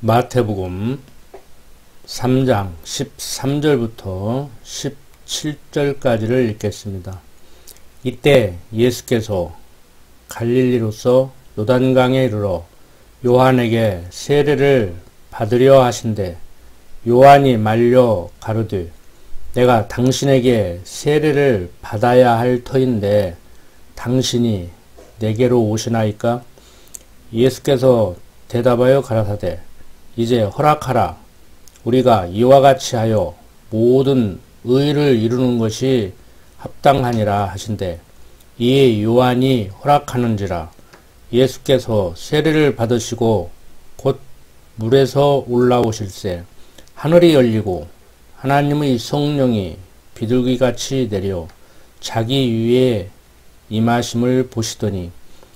마태복음 3장 13절부터 17절까지를 읽겠습니다. 이때 예수께서 갈릴리로서 요단강에 이르러 요한에게 세례를 받으려 하신대 요한이 말려 가로되 내가 당신에게 세례를 받아야 할 터인데 당신이 내게로 오시나이까? 예수께서 대답하여 가라사대 이제 허락하라. 우리가 이와 같이 하여 모든 의를 이루는 것이 합당하니라 하신대 이에 요한이 허락하는지라. 예수께서 세례를 받으시고 곧 물에서 올라오실새 하늘이 열리고 하나님의 성령이 비둘기같이 내려 자기 위에 임하심을 보시더니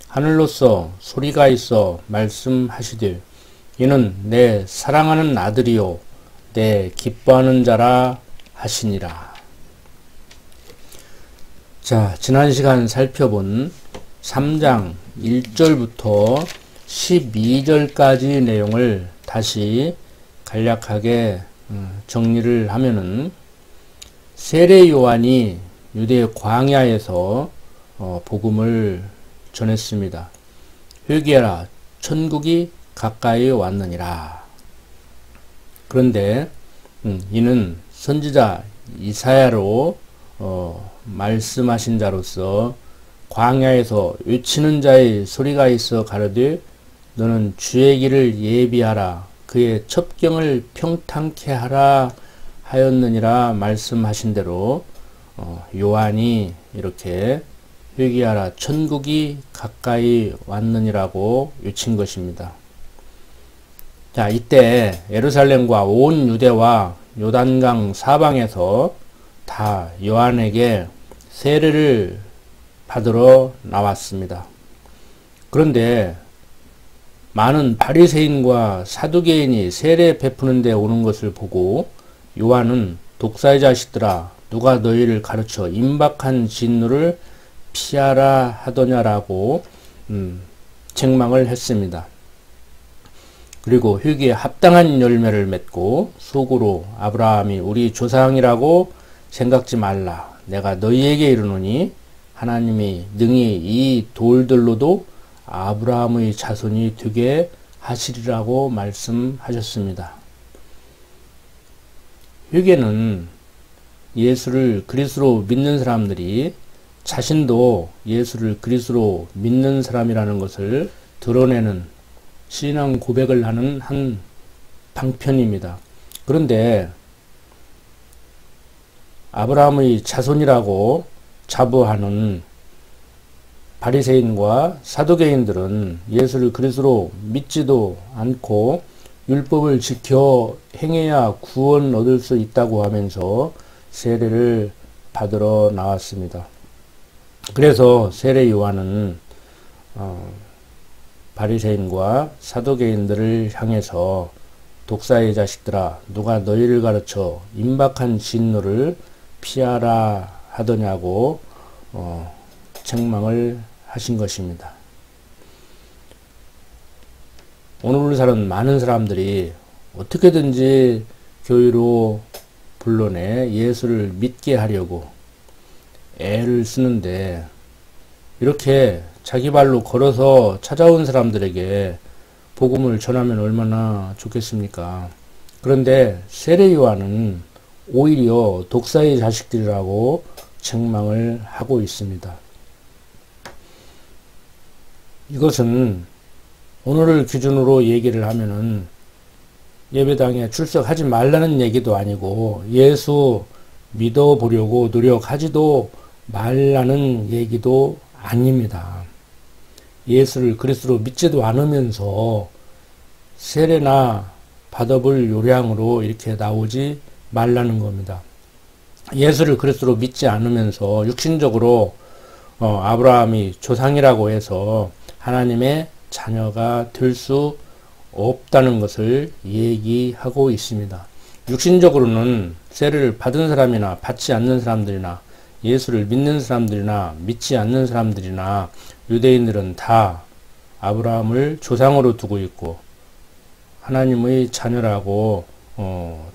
하늘로서 소리가 있어 말씀하시되 이는 내 사랑하는 아들이요 내 기뻐하는 자라 하시니라. 자, 지난 시간 살펴본 3장 1절부터 12절까지 내용을 다시 간략하게 정리를 하면은 세례 요한이 유대 광야에서 복음을 전했습니다. 회개하라 천국이 가까이 왔느니라. 그런데 이는 선지자 이사야로 말씀하신 자로서 광야에서 외치는 자의 소리가 있어 가로되 너는 주의 길을 예비하라 그의 첩경을 평탄케 하라 하였느니라 말씀하신 대로 요한이 이렇게 회개하라 천국이 가까이 왔느니라고 외친 것입니다. 자, 이때 예루살렘과 온 유대와 요단강 사방에서 다 요한에게 세례를 받으러 나왔습니다. 그런데 많은 바리새인과 사두개인이 세례 베푸는 데 오는 것을 보고 요한은 독사의 자식들아 누가 너희를 가르쳐 임박한 진노를 피하라 하더냐라고 책망을 했습니다. 그리고 회개에 합당한 열매를 맺고 속으로 아브라함이 우리 조상이라고 생각지 말라. 내가 너희에게 이르노니 하나님이 능히 이 돌들로도 아브라함의 자손이 되게 하시리라고 말씀하셨습니다. 회개는 예수를 그리스도로 믿는 사람들이 자신도 예수를 그리스도로 믿는 사람이라는 것을 드러내는 신앙 고백을 하는 한 방편입니다. 그런데 아브라함의 자손이라고 자부하는 바리새인과 사두개인들은 예수를 그리스도로 믿지도 않고 율법을 지켜 행해야 구원 얻을 수 있다고 하면서 세례를 받으러 나왔습니다. 그래서 세례 요한은 바리새인과 사두개인들을 향해서 독사의 자식들아 누가 너희를 가르쳐 임박한 진노를 피하라 하더냐고 책망을 하신 것입니다. 오늘 사는 많은 사람들이 어떻게든지 교회로 불러내 예수를 믿게 하려고 애를 쓰는데 이렇게 자기 발로 걸어서 찾아온 사람들에게 복음을 전하면 얼마나 좋겠습니까? 그런데 세례 요한은 오히려 독사의 자식들이라고 책망을 하고 있습니다. 이것은 오늘을 기준으로 얘기를 하면은 예배당에 출석하지 말라는 얘기도 아니고 예수 믿어보려고 노력하지도 말라는 얘기도 아닙니다. 예수를 그리스도로 믿지도 않으면서 세례나 받아볼 요량으로 이렇게 나오지 말라는 겁니다. 예수를 그리스도로 믿지 않으면서 육신적으로 아브라함이 조상이라고 해서 하나님의 자녀가 될 수 없다는 것을 얘기하고 있습니다. 육신적으로는 세례를 받은 사람이나 받지 않는 사람들이나 예수를 믿는 사람들이나 믿지 않는 사람들이나 유대인들은 다 아브라함을 조상으로 두고 있고 하나님의 자녀라고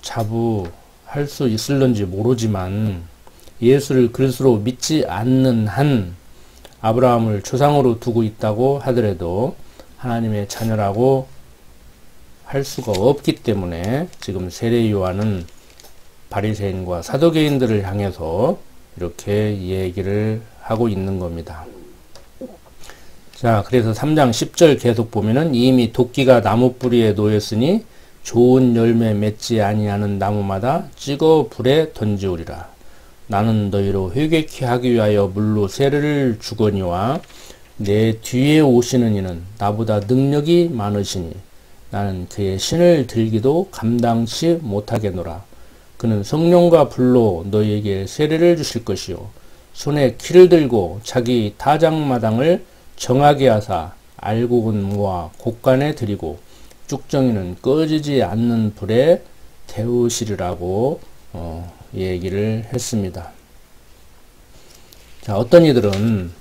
자부할 수 있을런지 모르지만 예수를 그리스도로 믿지 않는 한 아브라함을 조상으로 두고 있다고 하더라도 하나님의 자녀라고 할 수가 없기 때문에 지금 세례 요한은 바리새인과 사두개인들을 향해서 이렇게 얘기를 하고 있는 겁니다. 자, 그래서 3장 10절 계속 보면은 이미 도끼가 나무 뿌리에 놓였으니 좋은 열매 맺지 아니하는 나무마다 찍어 불에 던지우리라. 나는 너희로 회개케 하기 위하여 물로 세례를 주거니와 내 뒤에 오시는 이는 나보다 능력이 많으시니 나는 그의 신을 들기도 감당치 못하겠노라. 그는 성령과 불로 너희에게 세례를 주실 것이요 손에 키를 들고 자기 타작마당을 정하게 하사 알곡은 곡간에 들이고 쭉정이는 꺼지지 않는 불에 태우시리라고 얘기를 했습니다. 자, 어떤 이들은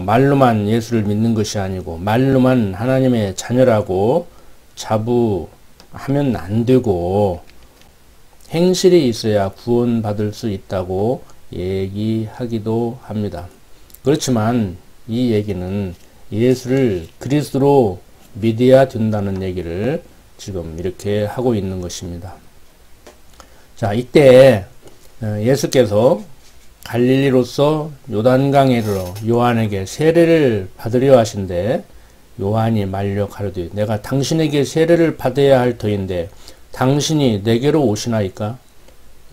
말로만 예수를 믿는 것이 아니고 말로만 하나님의 자녀라고 자부하면 안 되고 행실이 있어야 구원받을 수 있다고 얘기하기도 합니다. 그렇지만 이 얘기는 예수를 그리스도로 믿어야 된다는 얘기를 지금 이렇게 하고 있는 것입니다. 자, 이때 예수께서 갈릴리로서 요단강에 이르러 요한에게 세례를 받으려 하신데 요한이 말려 가로되 내가 당신에게 세례를 받아야 할 터인데 당신이 내게로 오시나이까?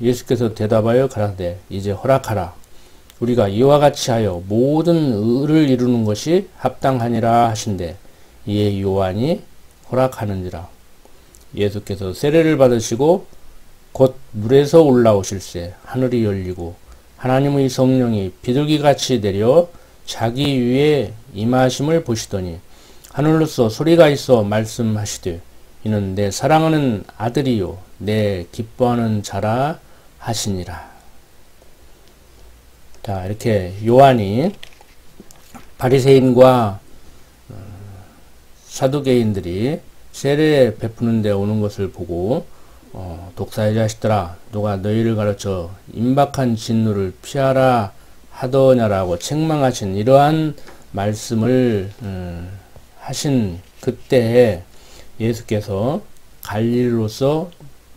예수께서 대답하여 가라사대 이제 허락하라. 우리가 이와 같이 하여 모든 의를 이루는 것이 합당하니라 하신대 이에 요한이 허락하는지라. 예수께서 세례를 받으시고 곧 물에서 올라오실새 하늘이 열리고 하나님의 성령이 비둘기같이 내려 자기 위에 임하심을 보시더니 하늘로서 소리가 있어 말씀하시되 이는 내 사랑하는 아들이요 내 기뻐하는 자라 하시니라. 자, 이렇게 요한이 바리새인과 사두개인들이 세례 베푸는 데 오는 것을 보고 독사의 자식들아 누가 너희를 가르쳐 임박한 진노를 피하라 하더냐라고 책망하신 이러한 말씀을 하신 그때에 예수께서 갈릴리로서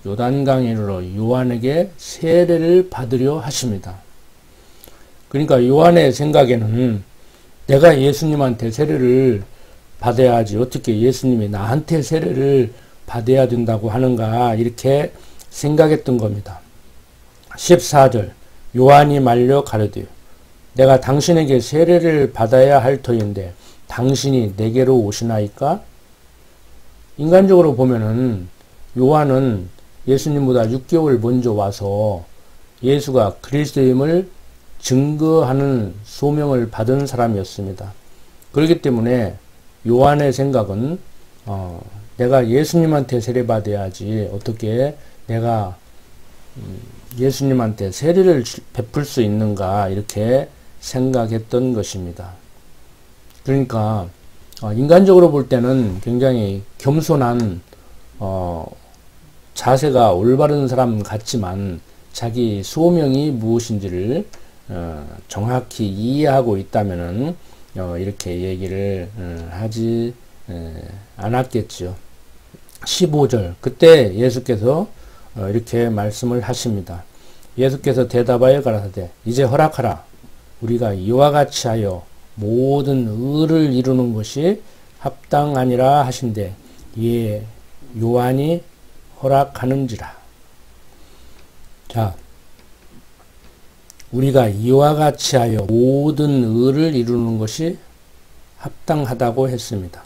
요단강에 이르러 요한에게 세례를 받으려 하십니다. 그러니까 요한의 생각에는 내가 예수님한테 세례를 받아야지 어떻게 예수님이 나한테 세례를 받아야 된다고 하는가 이렇게 생각했던 겁니다. 14절 요한이 말려 가르되 내가 당신에게 세례를 받아야 할 터인데 당신이 내게로 오시나이까? 인간적으로 보면은 요한은 예수님보다 6개월 먼저 와서 예수가 그리스도임을 증거하는 소명을 받은 사람이었습니다. 그렇기 때문에 요한의 생각은 내가 예수님한테 세례받아야지 어떻게 내가 예수님한테 세례를 베풀 수 있는가 이렇게 생각했던 것입니다. 그러니까 인간적으로 볼 때는 굉장히 겸손한 자세가 올바른 사람 같지만 자기 소명이 무엇인지를 정확히 이해하고 있다면은 이렇게 얘기를 하지 않았겠죠. 15절 그때 예수께서 이렇게 말씀을 하십니다. 예수께서 대답하여 가라사대 이제 허락하라. 우리가 이와 같이 하여 모든 의를 이루는 것이 합당하니라 하신대 이에 요한이 허락하는지라. 자, 우리가 이와 같이 하여 모든 의를 이루는 것이 합당하다고 했습니다.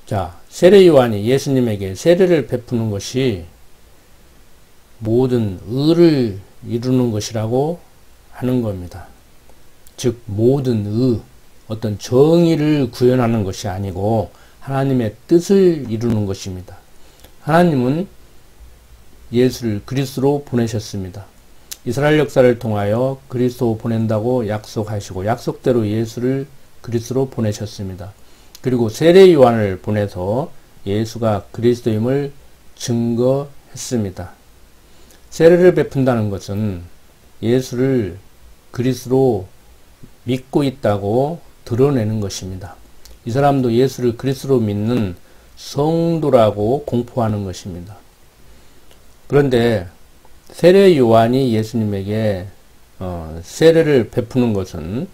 자, 세례 요한이 예수님에게 세례를 베푸는 것이 모든 의를 이루는 것이라고 하는 겁니다. 즉 모든 의, 어떤 정의를 구현하는 것이 아니고 하나님의 뜻을 이루는 것입니다. 하나님은 예수를 그리스도로 보내셨습니다. 이스라엘 역사를 통하여 그리스도 보낸다고 약속하시고 약속대로 예수를 그리스도로 보내셨습니다. 그리고 세례 요한을 보내서 예수가 그리스도임을 증거했습니다. 세례를 베푼다는 것은 예수를 그리스도로 믿고 있다고 드러내는 것입니다. 이 사람도 예수를 그리스도로 믿는 성도라고 공포하는 것입니다. 그런데 세례 요한이 예수님에게 세례를 베푸는 것은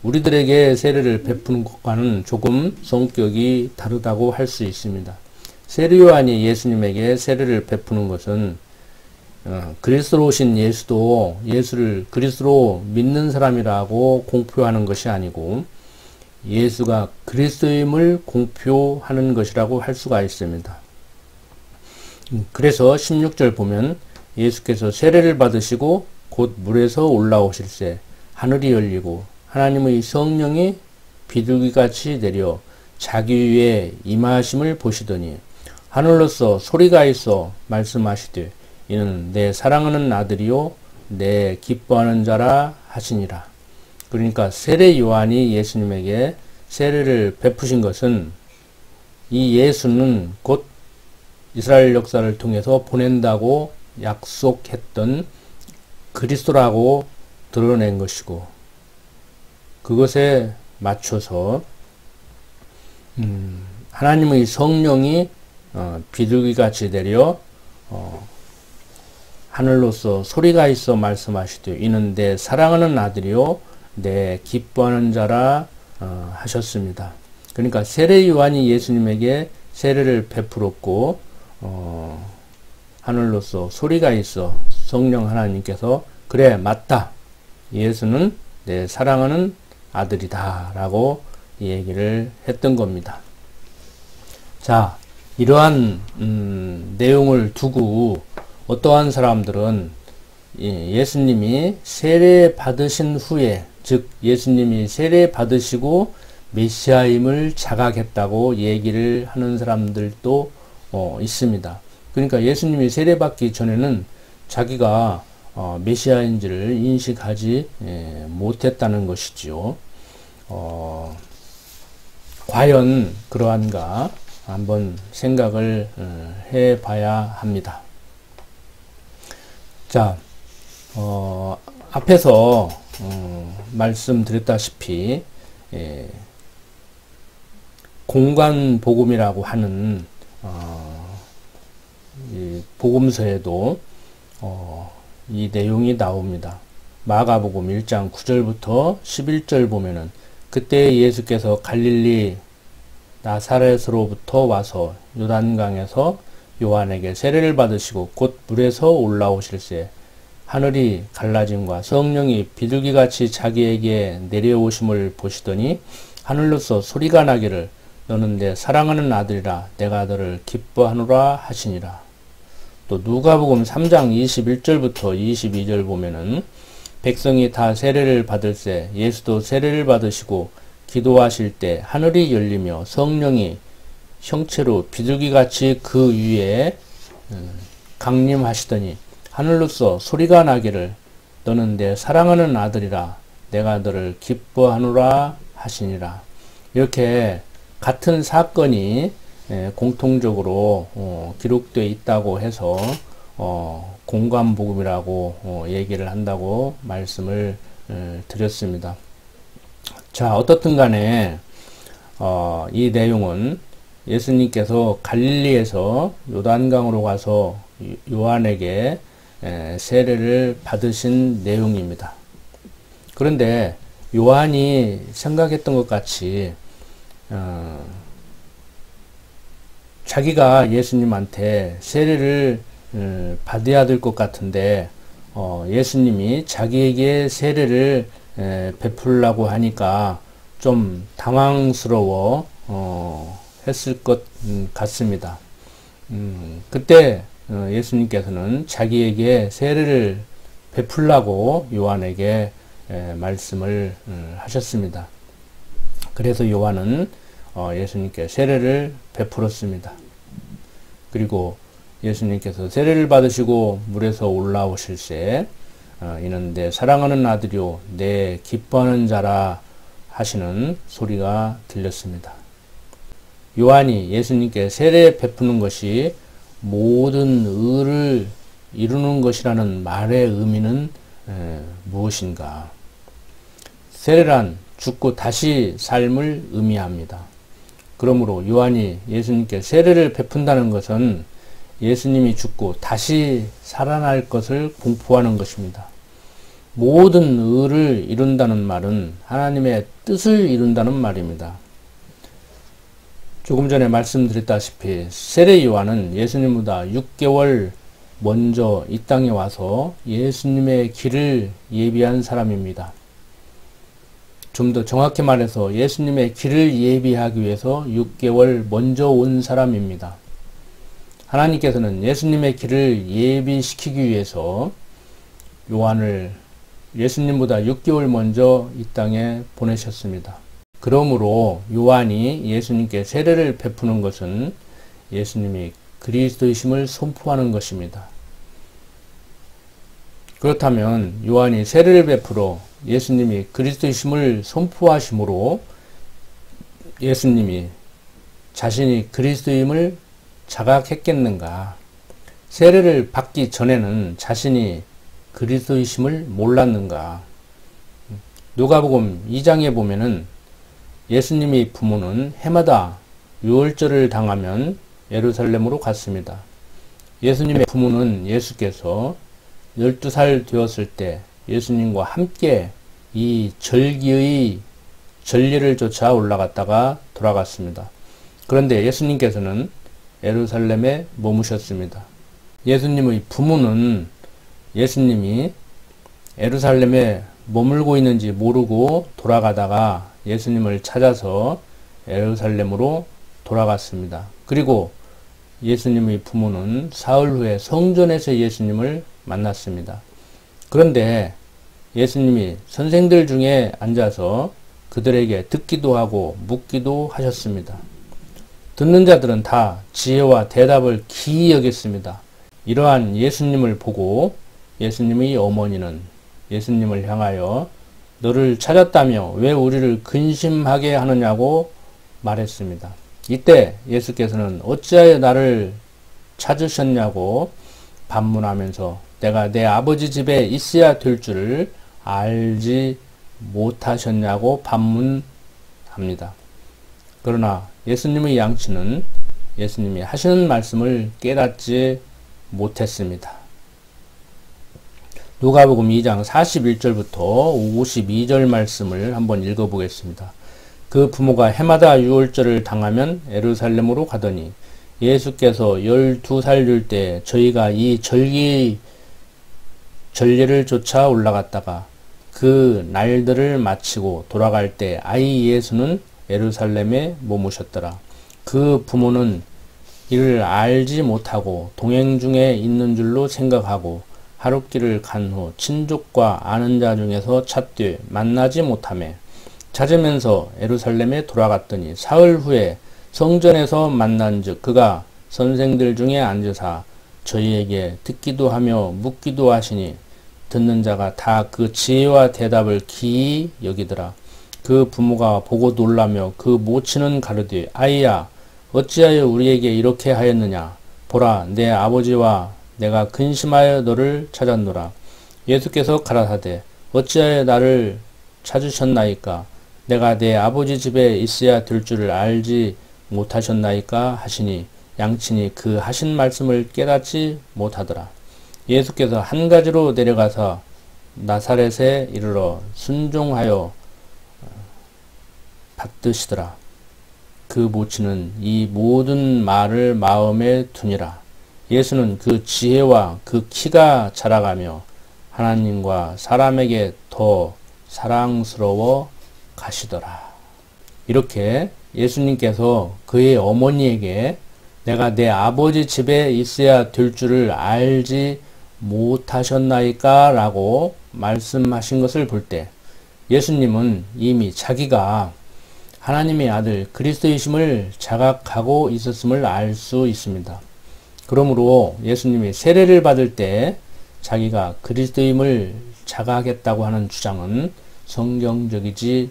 우리들에게 세례를 베푸는 것과는 조금 성격이 다르다고 할 수 있습니다. 세례 요한이 예수님에게 세례를 베푸는 것은 그리스도로 오신 예수도 예수를 그리스도로 믿는 사람이라고 공표하는 것이 아니고 예수가 그리스도임을 공표하는 것이라고 할 수가 있습니다. 그래서 16절 보면 예수께서 세례를 받으시고 곧 물에서 올라오실새 하늘이 열리고 하나님의 성령이 비둘기같이 내려 자기 위에 임하심을 보시더니 하늘로서 소리가 있어 말씀하시되 이는 내 사랑하는 아들이요 내 기뻐하는 자라 하시니라. 그러니까 세례 요한이 예수님에게 세례를 베푸신 것은 이 예수는 곧 이스라엘 역사를 통해서 보낸다고 약속했던 그리스도라고 드러낸 것이고 그것에 맞춰서 하나님의 성령이 비둘기같이 내려 하늘로서 소리가 있어 말씀하시되 이는 내 사랑하는 아들이요 내 기뻐하는 자라 하셨습니다. 그러니까 세례 요한이 예수님에게 세례를 베풀었고 하늘로서 소리가 있어 성령 하나님께서 그래 맞다 예수는 내 사랑하는 아들이다 라고 얘기를 했던 겁니다. 자, 이러한 내용을 두고 어떠한 사람들은 예수님이 세례 받으신 후에 즉 예수님이 세례 받으시고 메시아임을 자각했다고 얘기를 하는 사람들도 있습니다. 그러니까 예수님이 세례 받기 전에는 자기가 메시아인지를 인식하지 못했다는 것이지요. 과연 그러한가 한번 생각을 해봐야 합니다. 자, 앞에서 말씀드렸다시피 공관복음이라고 하는 이 복음서에도 이 내용이 나옵니다. 마가복음 1장 9절부터 11절 보면은 그때 예수께서 갈릴리 나사렛으로부터 와서 요단강에서 요한에게 세례를 받으시고 곧 물에서 올라오실새 하늘이 갈라짐과 성령이 비둘기같이 자기에게 내려오심을 보시더니 하늘로서 소리가 나기를 너는 내 사랑하는 아들이라 내가 너를 기뻐하노라 하시니라. 또 누가복음 3장 21절부터 22절 보면은 백성이 다 세례를 받을새 예수도 세례를 받으시고 기도하실 때 하늘이 열리며 성령이 형체로 비둘기같이 그 위에 강림하시더니 하늘로서 소리가 나기를 너는 내 사랑하는 아들이라 내가 너를 기뻐하노라 하시니라. 이렇게 같은 사건이 공통적으로 기록되어 있다고 해서 공관복음이라고 얘기를 한다고 말씀을 드렸습니다. 자, 어떻든 간에 이 내용은 예수님께서 갈릴리에서 요단강으로 가서 요한에게 세례를 받으신 내용입니다. 그런데 요한이 생각했던 것 같이 자기가 예수님한테 세례를 받아야 될 것 같은데 예수님이 자기에게 세례를 베풀라고 하니까 좀 당황스러워 했을 것 같습니다. 그때 예수님께서는 자기에게 세례를 베풀라고 요한에게 말씀을 하셨습니다. 그래서 요한은 예수님께 세례를 베풀었습니다. 그리고 예수님께서 세례를 받으시고 물에서 올라오실새 이는 내 사랑하는 아들이요 내 기뻐하는 자라 하시는 소리가 들렸습니다. 요한이 예수님께 세례 베푸는 것이 모든 의를 이루는 것이라는 말의 의미는 무엇인가? 세례란 죽고 다시 삶을 의미합니다. 그러므로 요한이 예수님께 세례를 베푼다는 것은 예수님이 죽고 다시 살아날 것을 공포하는 것입니다. 모든 의를 이룬다는 말은 하나님의 뜻을 이룬다는 말입니다. 조금 전에 말씀드렸다시피 세례 요한은 예수님보다 6개월 먼저 이 땅에 와서 예수님의 길을 예비한 사람입니다. 좀 더 정확히 말해서 예수님의 길을 예비하기 위해서 6개월 먼저 온 사람입니다. 하나님께서는 예수님의 길을 예비시키기 위해서 요한을 예수님보다 6개월 먼저 이 땅에 보내셨습니다. 그러므로 요한이 예수님께 세례를 베푸는 것은 예수님이 그리스도이심을 선포하는 것입니다. 그렇다면 요한이 세례를 베풀어 예수님이 그리스도이심을 선포하심으로 예수님이 자신이 그리스도임을 자각했겠는가? 세례를 받기 전에는 자신이 그리스도이심을 몰랐는가? 누가복음 2장에 보면은 예수님의 부모는 해마다 유월절을 당하면 예루살렘으로 갔습니다. 예수님의 부모는 예수께서 12살 되었을 때 예수님과 함께 이 절기의 전례를 쫓아 올라갔다가 돌아갔습니다. 그런데 예수님께서는 예루살렘에 머무셨습니다. 예수님의 부모는 예수님이 예루살렘에 머물고 있는지 모르고 돌아가다가 예수님을 찾아서 예루살렘으로 돌아갔습니다. 그리고 예수님의 부모는 사흘 후에 성전에서 예수님을 만났습니다. 그런데 예수님이 선생들 중에 앉아서 그들에게 듣기도 하고 묻기도 하셨습니다. 듣는 자들은 다 지혜와 대답을 기이 여겼습니다. 이러한 예수님을 보고 예수님의 어머니는 예수님을 향하여 너를 찾았다며 왜 우리를 근심하게 하느냐고 말했습니다. 이때 예수께서는 어찌하여 나를 찾으셨냐고 반문하면서 내가 내 아버지 집에 있어야 될 줄을 알지 못하셨냐고 반문합니다. 그러나 예수님의 양치는 예수님이 하시는 말씀을 깨닫지 못했습니다. 누가복음 2장 41절부터 52절 말씀을 한번 읽어보겠습니다. 그 부모가 해마다 유월절을 당하면 예루살렘으로 가더니 예수께서 12살 될 때 저희가 이 전례를 쫓아 올라갔다가 그 날들을 마치고 돌아갈 때 아이 예수는 예루살렘에 머무셨더라. 그 부모는 이를 알지 못하고 동행 중에 있는 줄로 생각하고 하룻길을 간 후 친족과 아는 자 중에서 찾되 만나지 못하매 찾으면서 예루살렘에 돌아갔더니 사흘 후에 성전에서 만난즉 그가 선생들 중에 앉으사 저희에게 듣기도 하며 묻기도 하시니 듣는 자가 다 그 지혜와 대답을 기이 여기더라. 그 부모가 보고 놀라며 그 모친은 가르되 아이야 어찌하여 우리에게 이렇게 하였느냐 보라 내 아버지와 내가 근심하여 너를 찾았노라. 예수께서 가라사대 어찌하여 나를 찾으셨나이까 내가 내 아버지 집에 있어야 될 줄을 알지 못하셨나이까 하시니 양친이 그 하신 말씀을 깨닫지 못하더라. 예수께서 한 가지로 내려가서 나사렛에 이르러 순종하여 받드시더라. 그 모친은 이 모든 말을 마음에 두니라. 예수는 그 지혜와 그 키가 자라가며 하나님과 사람에게 더 사랑스러워 가시더라. 이렇게 예수님께서 그의 어머니에게 내가 내 아버지 집에 있어야 될 줄을 알지 못하셨나이까? 라고 말씀하신 것을 볼 때 예수님은 이미 자기가 하나님의 아들 그리스도이심을 자각하고 있었음을 알 수 있습니다. 그러므로 예수님이 세례를 받을 때 자기가 그리스도임을 자각했다고 하는 주장은 성경적이지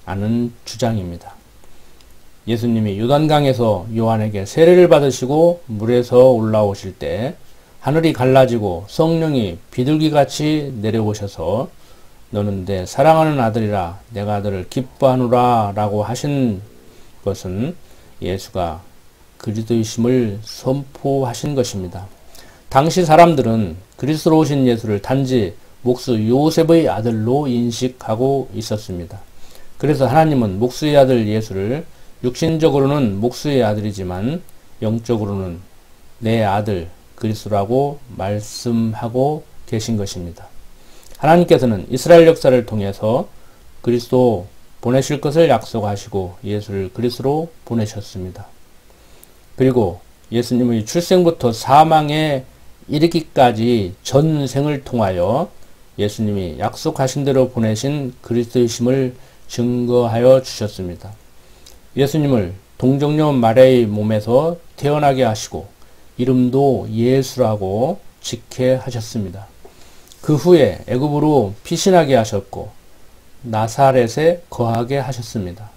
않은 주장입니다. 예수님이 요단강에서 요한에게 세례를 받으시고 물에서 올라오실 때 하늘이 갈라지고 성령이 비둘기같이 내려오셔서 너는 내 사랑하는 아들이라 내가 아들을 기뻐하노라 라고 하신 것은 예수가 그리스도이심을 선포하신 것입니다. 당시 사람들은 그리스도로 오신 예수를 단지 목수 요셉의 아들로 인식하고 있었습니다. 그래서 하나님은 목수의 아들 예수를 육신적으로는 목수의 아들이지만 영적으로는 내 아들 그리스도라고 말씀하고 계신 것입니다. 하나님께서는 이스라엘 역사를 통해서 그리스도 보내실 것을 약속하시고 예수를 그리스도로 보내셨습니다. 그리고 예수님의 출생부터 사망에 이르기까지 전생을 통하여 예수님이 약속하신 대로 보내신 그리스도이심을 증거하여 주셨습니다. 예수님을 동정녀 마리아의 몸에서 태어나게 하시고 이름도 예수라고 짓게 하셨습니다. 그 후에 애굽으로 피신하게 하셨고 나사렛에 거하게 하셨습니다.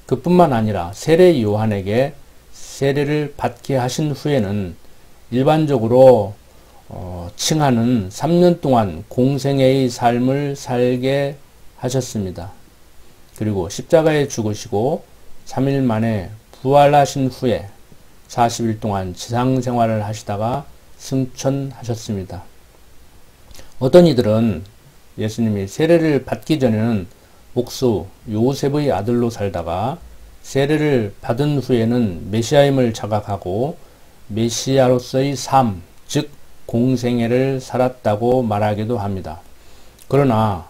그뿐만 아니라 세례 요한에게 세례를 받게 하신 후에는 일반적으로 칭하는 3년 동안 공생애의 삶을 살게 하셨습니다. 그리고 십자가에 죽으시고 3일 만에 부활하신 후에 40일 동안 지상생활을 하시다가 승천하셨습니다. 어떤 이들은 예수님이 세례를 받기 전에는 목수 요셉의 아들로 살다가 세례를 받은 후에는 메시아임을 자각하고 메시아로서의 삶, 즉 공생애를 살았다고 말하기도 합니다. 그러나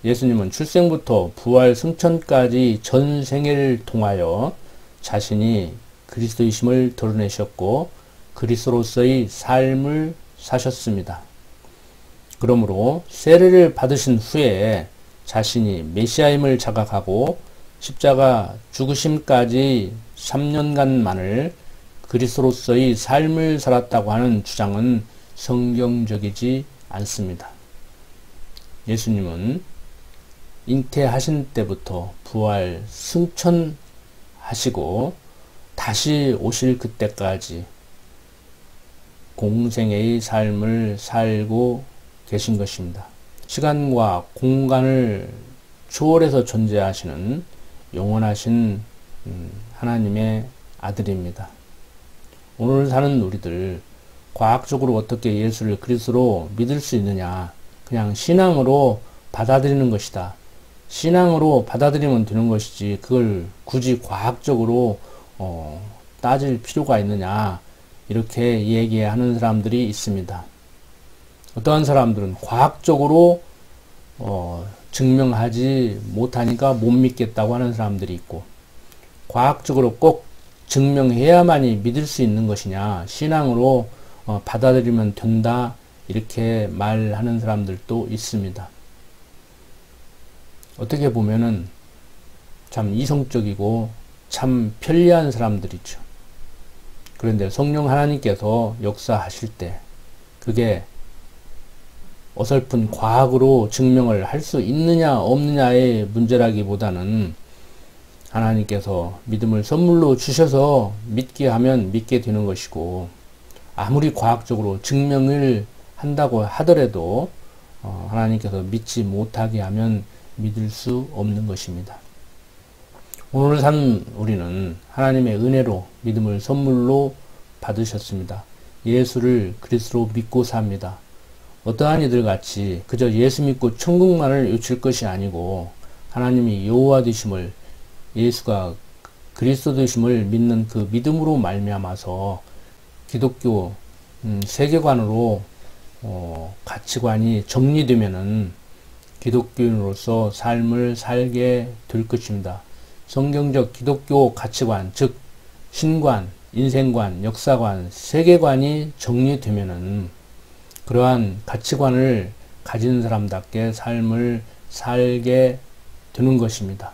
예수님은 출생부터 부활 승천까지 전 생애를 통하여 자신이 그리스도이심을 드러내셨고 그리스도로서의 삶을 사셨습니다. 그러므로 세례를 받으신 후에 자신이 메시아임을 자각하고 십자가 죽으심까지 3년간만을 그리스도로서의 삶을 살았다고 하는 주장은 성경적이지 않습니다. 예수님은 잉태하신 때부터 부활 승천하시고 다시 오실 그때까지 공생애의 삶을 살고 계신 것입니다. 시간과 공간을 초월해서 존재하시는 영원하신 하나님의 아들입니다. 오늘 사는 우리들 과학적으로 어떻게 예수를 그리스도로 믿을 수 있느냐? 그냥 신앙으로 받아들이는 것이다. 신앙으로 받아들이면 되는 것이지 그걸 굳이 과학적으로 따질 필요가 있느냐? 이렇게 얘기하는 사람들이 있습니다. 어떠한 사람들은 과학적으로 증명하지 못하니까 못 믿겠다고 하는 사람들이 있고, 과학적으로 꼭 증명해야만이 믿을 수 있는 것이냐, 신앙으로 받아들이면 된다, 이렇게 말하는 사람들도 있습니다. 어떻게 보면은 참 이성적이고 참 편리한 사람들이죠. 그런데 성령 하나님께서 역사하실 때 그게 어설픈 과학으로 증명을 할 수 있느냐 없느냐의 문제라기보다는 하나님께서 믿음을 선물로 주셔서 믿게 하면 믿게 되는 것이고, 아무리 과학적으로 증명을 한다고 하더라도 하나님께서 믿지 못하게 하면 믿을 수 없는 것입니다. 오늘 산 우리는 하나님의 은혜로 믿음을 선물로 받으셨습니다. 예수를 그리스도로 믿고 삽니다. 어떠한 이들 같이 그저 예수 믿고 천국만을 외칠 것이 아니고 하나님이 여호와 되심을, 예수가 그리스도 되심을 믿는 그 믿음으로 말미암아서 기독교 세계관으로 가치관이 정리되면은 기독교인으로서 삶을 살게 될 것입니다. 성경적 기독교 가치관, 즉 신관, 인생관, 역사관, 세계관이 정리되면은 그러한 가치관을 가진 사람답게 삶을 살게 되는 것입니다.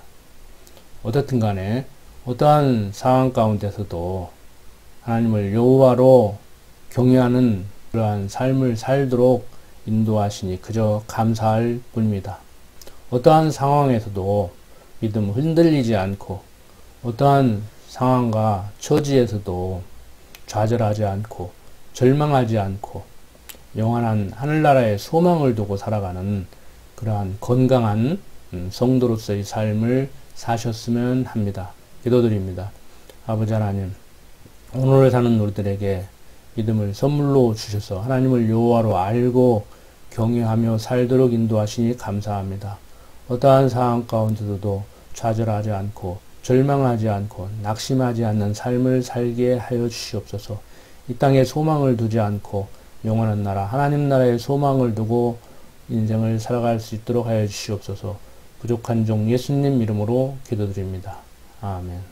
어떻든 간에 어떠한 상황 가운데서도 하나님을 여호와로 경외하는 그러한 삶을 살도록 인도하시니 그저 감사할 뿐입니다. 어떠한 상황에서도 믿음 흔들리지 않고 어떠한 상황과 처지에서도 좌절하지 않고 절망하지 않고 영원한 하늘나라의 소망을 두고 살아가는 그러한 건강한 성도로서의 삶을 사셨으면 합니다. 기도드립니다. 아버지 하나님, 오늘을 사는 우리들에게 믿음을 선물로 주셔서 하나님을 여호와로 알고 경외하며 살도록 인도하시니 감사합니다. 어떠한 상황 가운데서도 좌절하지 않고 절망하지 않고 낙심하지 않는 삶을 살게 하여 주시옵소서. 이 땅에 소망을 두지 않고 영원한 나라 하나님 나라의 소망을 두고 인생을 살아갈 수 있도록 하여 주시옵소서. 부족한 종 예수님 이름으로 기도드립니다. 아멘.